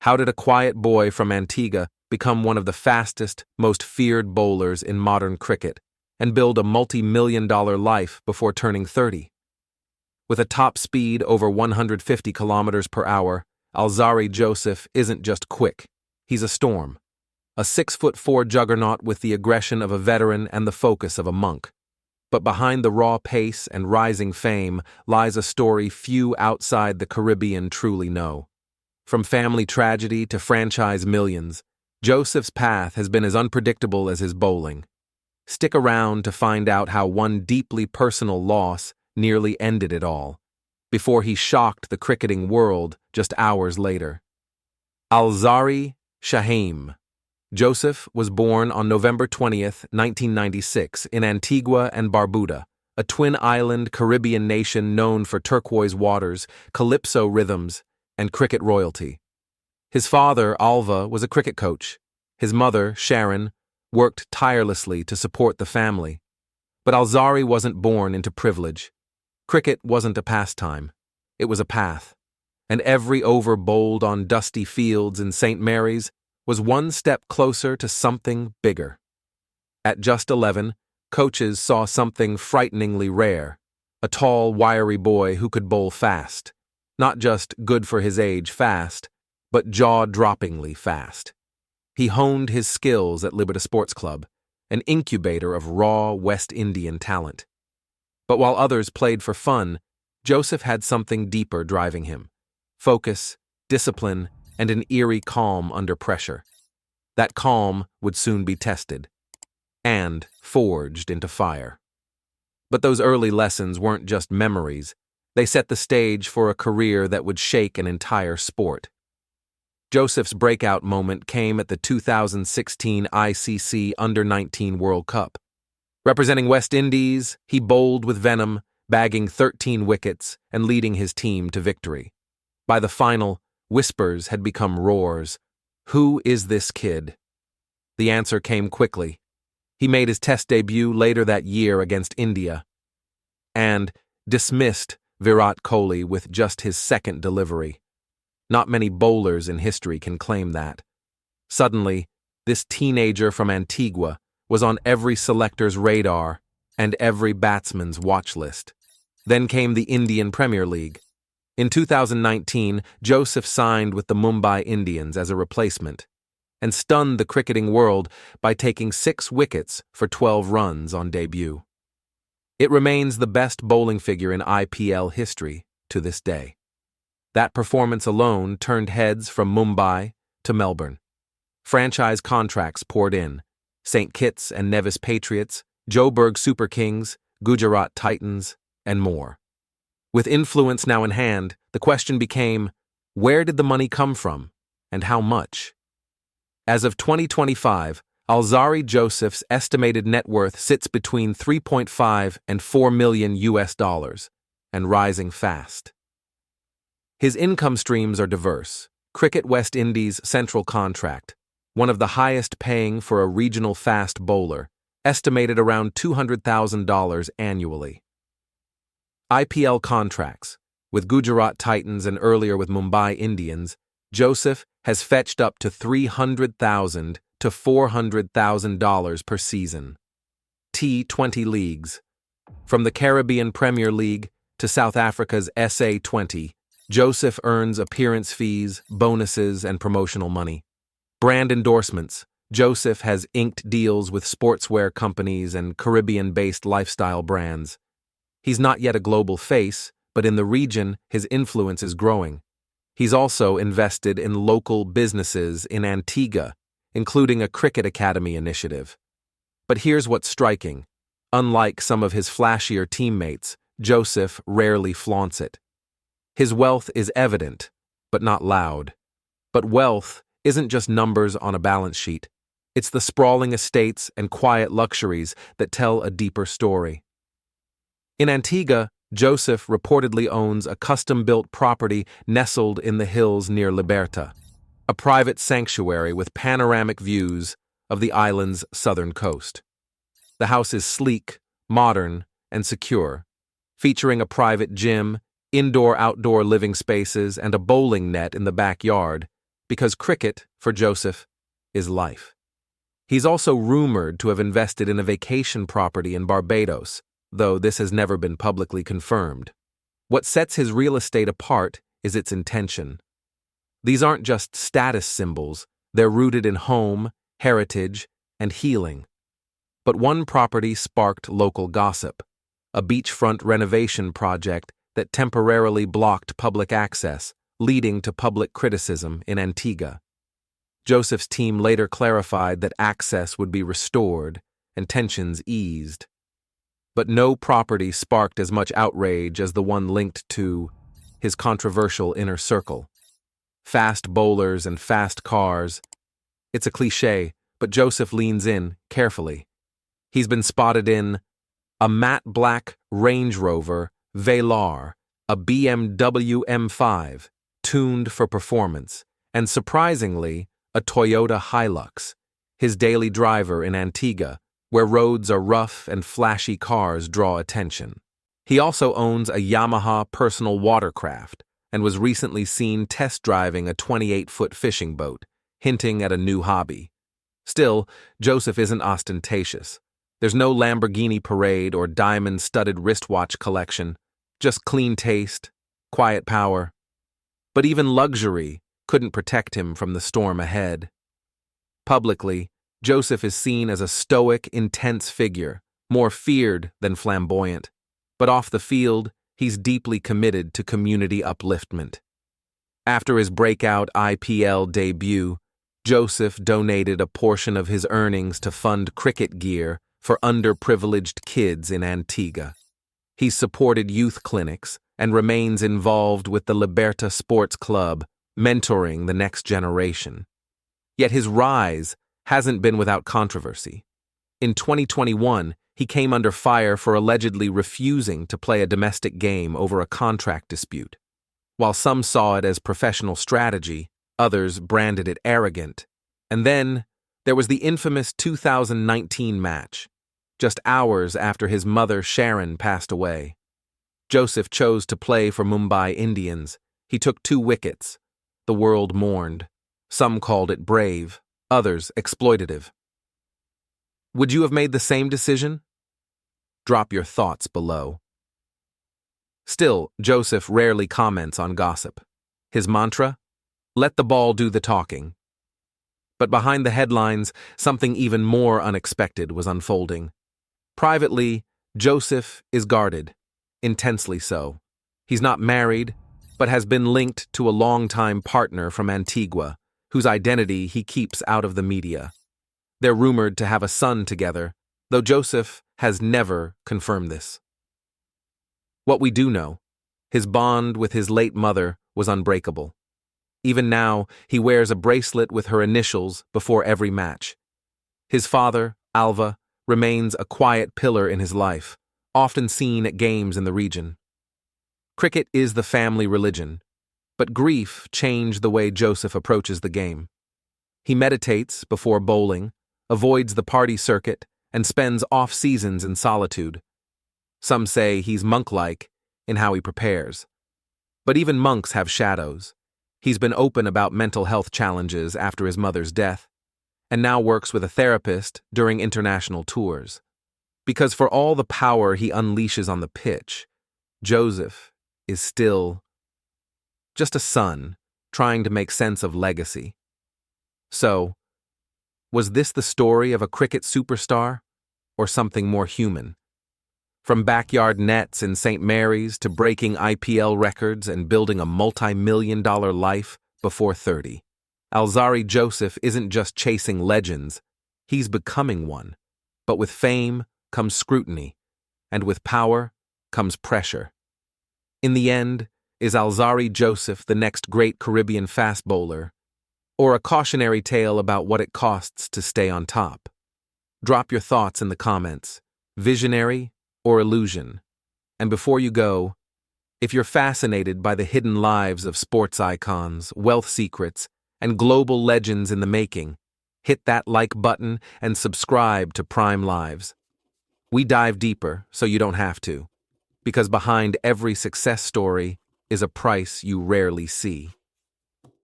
How did a quiet boy from Antigua become one of the fastest, most feared bowlers in modern cricket and build a multi-million-dollar life before turning 30? With a top speed over 150 kilometers per hour, Alzarri Joseph isn't just quick, he's a storm. A 6'4" juggernaut with the aggression of a veteran and the focus of a monk. But behind the raw pace and rising fame lies a story few outside the Caribbean truly know. From family tragedy to franchise millions, Joseph's path has been as unpredictable as his bowling. Stick around to find out how one deeply personal loss nearly ended it all, before he shocked the cricketing world just hours later. Alzarri Joseph was born on November 20th, 1996, in Antigua and Barbuda, a twin-island Caribbean nation known for turquoise waters, calypso rhythms, and cricket royalty. His father, Alva, was a cricket coach. His mother, Sharon, worked tirelessly to support the family. But Alzarri wasn't born into privilege. Cricket wasn't a pastime. It was a path. And every over bowled on dusty fields in St. Mary's was one step closer to something bigger. At just 11, coaches saw something frighteningly rare, a tall, wiry boy who could bowl fast. Not just good for his age fast, but jaw-droppingly fast. He honed his skills at Liberta Sports Club, an incubator of raw West Indian talent. But while others played for fun, Joseph had something deeper driving him: focus, discipline, and an eerie calm under pressure. That calm would soon be tested and forged into fire. But those early lessons weren't just memories. They set the stage for a career that would shake an entire sport. Joseph's breakout moment came at the 2016 ICC Under-19 World Cup. Representing West Indies, he bowled with venom, bagging 13 wickets and leading his team to victory. By the final, whispers had become roars. Who is this kid? The answer came quickly. He made his Test debut later that year against India and dismissed Virat Kohli with just his second delivery. Not many bowlers in history can claim that. Suddenly, this teenager from Antigua was on every selector's radar and every batsman's watch list. Then came the Indian Premier League. In 2019, Joseph signed with the Mumbai Indians as a replacement and stunned the cricketing world by taking 6 wickets for 12 runs on debut. It remains the best bowling figure in IPL history to this day. That performance alone turned heads from Mumbai to Melbourne. Franchise contracts poured in: St. Kitts and Nevis Patriots, Joburg Super Kings, Gujarat Titans, and more. With influence now in hand, the question became, where did the money come from, and how much? As of 2025, Alzarri Joseph's estimated net worth sits between 3.5 and 4 million US dollars, and rising fast. His income streams are diverse. Cricket West Indies Central Contract, one of the highest paying for a regional fast bowler, estimated around $200,000 annually. IPL contracts, with Gujarat Titans and earlier with Mumbai Indians, Joseph has fetched up to $300,000 to $400,000 per season. T20 leagues. From the Caribbean Premier League to South Africa's SA20, Joseph earns appearance fees, bonuses, and promotional money. Brand endorsements. Joseph has inked deals with sportswear companies and Caribbean-based lifestyle brands. He's not yet a global face, but in the region, his influence is growing. He's also invested in local businesses in Antigua, including a cricket academy initiative. But here's what's striking. Unlike some of his flashier teammates, Joseph rarely flaunts it. His wealth is evident, but not loud. But wealth isn't just numbers on a balance sheet. It's the sprawling estates and quiet luxuries that tell a deeper story. In Antigua, Joseph reportedly owns a custom-built property nestled in the hills near Liberta, a private sanctuary with panoramic views of the island's southern coast. The house is sleek, modern, and secure, featuring a private gym, indoor-outdoor living spaces, and a bowling net in the backyard, Because cricket, for Joseph, is life. He's also rumored to have invested in a vacation property in Barbados, though this has never been publicly confirmed. What sets his real estate apart is its intention. These aren't just status symbols, they're rooted in home, heritage, and healing. But one property sparked local gossip, a beachfront renovation project that temporarily blocked public access, leading to public criticism in Antigua. Joseph's team later clarified that access would be restored and tensions eased. But no property sparked as much outrage as the one linked to his controversial inner circle. Fast bowlers and fast cars. It's a cliché, but Joseph leans in carefully. He's been spotted in a matte black Range Rover Velar, a BMW M5, tuned for performance, and surprisingly, a Toyota Hilux, his daily driver in Antigua, where roads are rough and flashy cars draw attention. He also owns a Yamaha personal watercraft and was recently seen test driving a 28-foot fishing boat, hinting at a new hobby. Still, Joseph isn't ostentatious. There's no Lamborghini parade or diamond-studded wristwatch collection, just clean taste, quiet power. But even luxury couldn't protect him from the storm ahead. Publicly, Joseph is seen as a stoic, intense figure, more feared than flamboyant. But off the field, he's deeply committed to community upliftment. After his breakout IPL debut, Joseph donated a portion of his earnings to fund cricket gear for underprivileged kids in Antigua. He's supported youth clinics and remains involved with the Liberta Sports Club, mentoring the next generation. Yet his rise hasn't been without controversy. In 2021, he came under fire for allegedly refusing to play a domestic game over a contract dispute. While some saw it as professional strategy, others branded it arrogant. And then there was the infamous 2019 match, just hours after his mother Sharon passed away. Joseph chose to play for Mumbai Indians. He took 2 wickets. The world mourned. Some called it brave, others exploitative. Would you have made the same decision? Drop your thoughts below. Still, Joseph rarely comments on gossip. His mantra? Let the ball do the talking. But behind the headlines, something even more unexpected was unfolding. Privately, Joseph is guarded, intensely so. He's not married, but has been linked to a longtime partner from Antigua, whose identity he keeps out of the media. They're rumored to have a son together, though Joseph has never confirmed this. What we do know, his bond with his late mother was unbreakable. Even now, he wears a bracelet with her initials before every match. His father, Alva, remains a quiet pillar in his life, often seen at games in the region. Cricket is the family religion, but grief changed the way Joseph approaches the game. He meditates before bowling, avoids the party circuit, and spends off-seasons in solitude. Some say he's monk-like in how he prepares. But even monks have shadows. He's been open about mental health challenges after his mother's death, and now works with a therapist during international tours. Because for all the power he unleashes on the pitch, Joseph is still just a son trying to make sense of legacy. So, was this the story of a cricket superstar, or something more human? From backyard nets in St. Mary's to breaking IPL records and building a multi-million-dollar life before 30, Alzarri Joseph isn't just chasing legends, he's becoming one. But with fame comes scrutiny, and with power comes pressure. In the end, is Alzarri Joseph the next great Caribbean fast bowler, or a cautionary tale about what it costs to stay on top? Drop your thoughts in the comments. Visionary or illusion? And before you go, if you're fascinated by the hidden lives of sports icons, wealth secrets, and global legends in the making, hit that like button and subscribe to Prime Lives. We dive deeper so you don't have to, because behind every success story is a price you rarely see.